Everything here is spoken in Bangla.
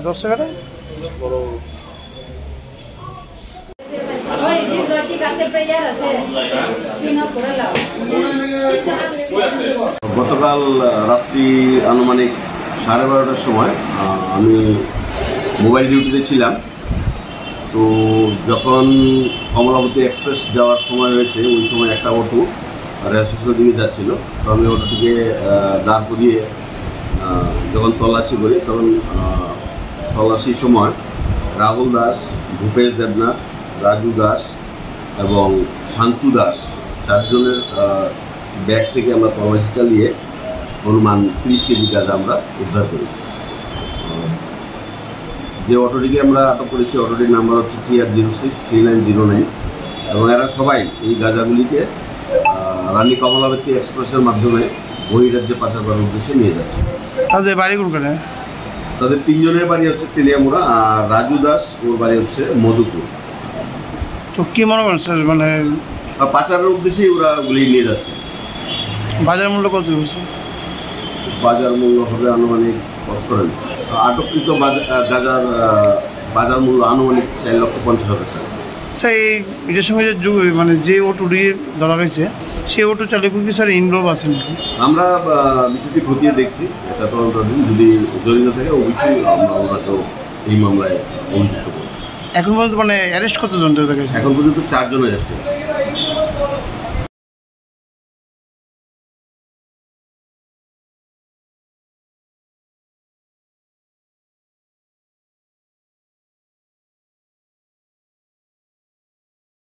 10 টাকাটা গতকাল রাত্রি আনুমানিক 12:30টার সময় আমি মোবাইল ডিউটিতে ছিলাম। তো যখন কমলাবতী এক্সপ্রেস যাওয়ার সময় হয়েছে, ওই সময় একটা অটো রেল স্টেশনের দিকে যাচ্ছিল। তো আমি অটোটিকে দাঁড় করিয়ে যখন তল্লাশি করি, তখন তল্লাশির সময় রাহুল দাস, ভূপেশ দেবনাথ, রাজু দাস এবং শান্তু দাস 4 জনের ব্যাগ থেকে আমরা তল্লাশি চালিয়ে অনুমান 30 কেজি গাঁজা আমরা উদ্ধার করি। যে অটোটিকে আমরা আটক করেছি, অটোটির নাম্বার হচ্ছে TR063909 এবং এরা সবাই এই গাঁজাগুলিকে রানী কমলাবতী এক্সপ্রেসের মাধ্যমে বহিরাজ্যে পাচার করার উদ্দেশ্যে নিয়ে যাচ্ছে। তাদের বাড়ি কোনখানে? তাদের 3 জনের বাড়ি হচ্ছে তেলিয়ামুড়া, আর রাজু দাস ওর বাড়ি হচ্ছে মধুপুর। তো কি মনে করেন স্যার, মানে পাচারের উদ্দেশ্যেই ওরা গুলি নিয়ে যাচ্ছে। বাজার মূল্য কত হচ্ছে? বাজার মূল্য হবে আনুমানিক করেন আটককৃত গাঁজার বাজার মূল্য আনুমানিক 4,50,000 টাকা। স্যার এটার সঙ্গে মানে যে অটোটি ধরা গেছে সেই অটো চালক কি স্যার ইনভলভ আছেন? আমরা বিষয়টি খতিয়ে দেখছি, এটা তদন্তাধীন। যদি জড়িত থাকে অবশ্যই আমরা ওনাকেও এই মামলায় অভিযুক্ত করব। এখন পর্যন্ত মানে অ্যারেস্ট কতজন দেখা গেছে? এখন পর্যন্ত 4 জন অ্যারেস্ট হয়েছে।